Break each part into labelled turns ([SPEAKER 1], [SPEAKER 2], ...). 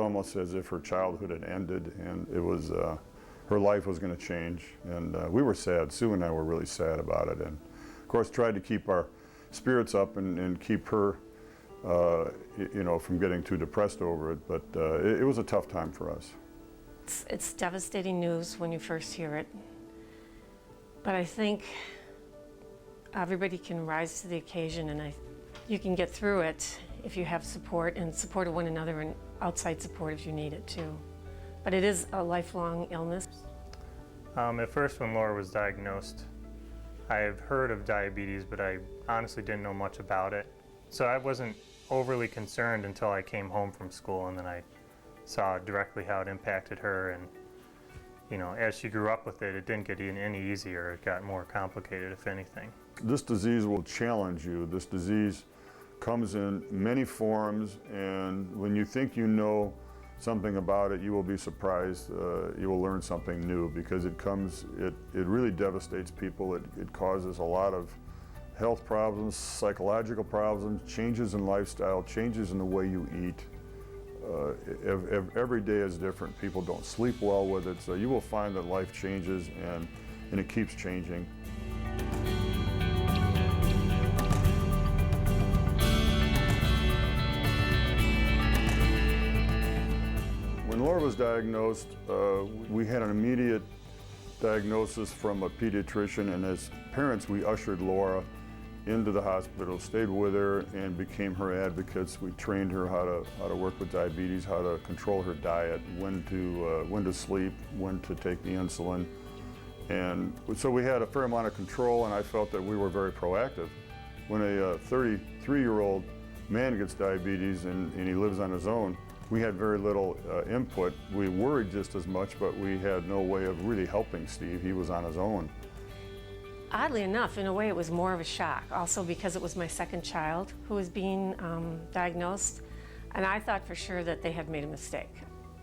[SPEAKER 1] almost as if her childhood had ended, and it was her life was going to change, and we were sad. Sue and I were really sad about it, and of course tried to keep our spirits up and keep her from getting too depressed over it, but it was a tough time for us.
[SPEAKER 2] It's devastating news when you first hear it, but I think everybody can rise to the occasion, and you can get through it if you have support and support of one another, and outside support if you need it too. But it is a lifelong illness.
[SPEAKER 3] At first, when Laura was diagnosed, I have heard of diabetes, but I honestly didn't know much about it. So I wasn't overly concerned until I came home from school, and then I saw directly how it impacted her. And as she grew up with it, it didn't get any easier. It got more complicated, if anything.
[SPEAKER 1] This disease will challenge you. This disease comes in many forms, and when you think you know something about it, you will be surprised. You will learn something new, because it really devastates people. It causes a lot of health problems, psychological problems, changes in lifestyle, changes in the way you eat. Every day is different. People don't sleep well with it, so you will find that life changes, and it keeps changing. When Laura was diagnosed, we had an immediate diagnosis from a pediatrician, and as parents, we ushered Laura into the hospital, stayed with her, and became her advocates. We trained her how to work with diabetes, how to control her diet, when to sleep, when to take the insulin. And so we had a fair amount of control, and I felt that we were very proactive. When a 33-year-old man gets diabetes and he lives on his own, we had very little input. We worried just as much, but we had no way of really helping Steve. He was on his own.
[SPEAKER 2] Oddly enough, in a way, it was more of a shock, also because it was my second child who was being diagnosed, and I thought for sure that they had made a mistake.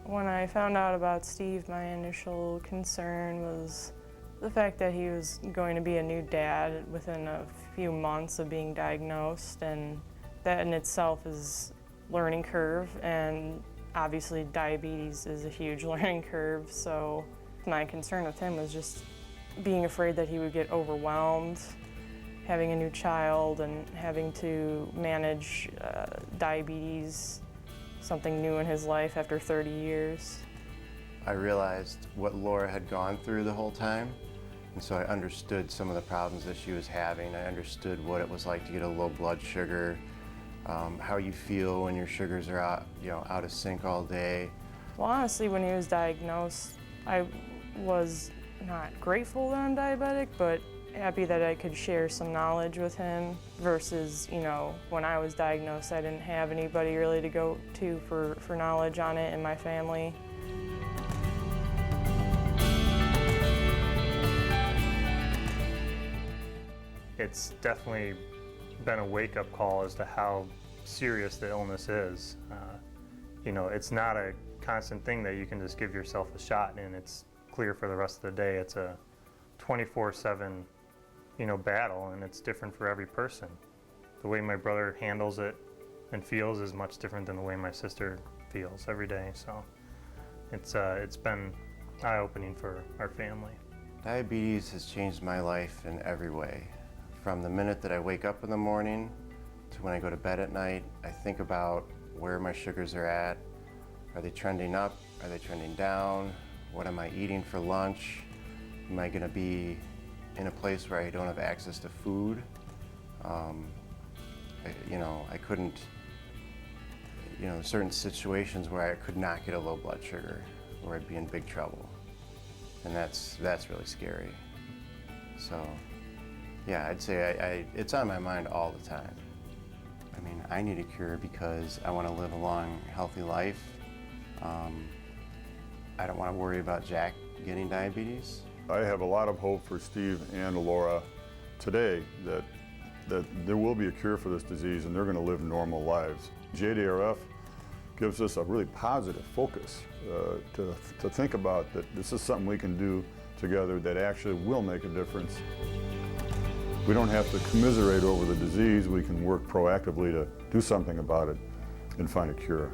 [SPEAKER 4] When I found out about Steve, my initial concern was the fact that he was going to be a new dad within a few months of being diagnosed, and that in itself is a learning curve, and obviously diabetes is a huge learning curve, so my concern with him was just being afraid that he would get overwhelmed, having a new child and having to manage diabetes, something new in his life after 30 years.
[SPEAKER 5] I realized what Laura had gone through the whole time, and so I understood some of the problems that she was having. I understood what it was like to get a low blood sugar, how you feel when your sugars are out of sync all day.
[SPEAKER 4] Well, honestly, when he was diagnosed, I was not grateful that I'm diabetic, but happy that I could share some knowledge with him versus, when I was diagnosed, I didn't have anybody really to go to for knowledge on it in my family.
[SPEAKER 3] It's definitely been a wake-up call as to how serious the illness is. It's not a constant thing that you can just give yourself a shot and it's clear for the rest of the day. It's a 24/7, battle, and it's different for every person. The way my brother handles it and feels is much different than the way my sister feels every day. So it's been eye-opening for our family.
[SPEAKER 5] Diabetes has changed my life in every way. From the minute that I wake up in the morning to when I go to bed at night, I think about where my sugars are at. Are they trending up? Are they trending down? What am I eating for lunch? Am I going to be in a place where I don't have access to food? I couldn't, certain situations where I could not get a low blood sugar, where I'd be in big trouble. And that's really scary. So, yeah, I'd say it's on my mind all the time. I mean, I need a cure because I want to live a long, healthy life. I don't want to worry about Jack getting diabetes.
[SPEAKER 1] I have a lot of hope for Steve and Laura today that there will be a cure for this disease and they're going to live normal lives. JDRF gives us a really positive focus to think about that this is something we can do together that actually will make a difference. We don't have to commiserate over the disease. We can work proactively to do something about it and find a cure.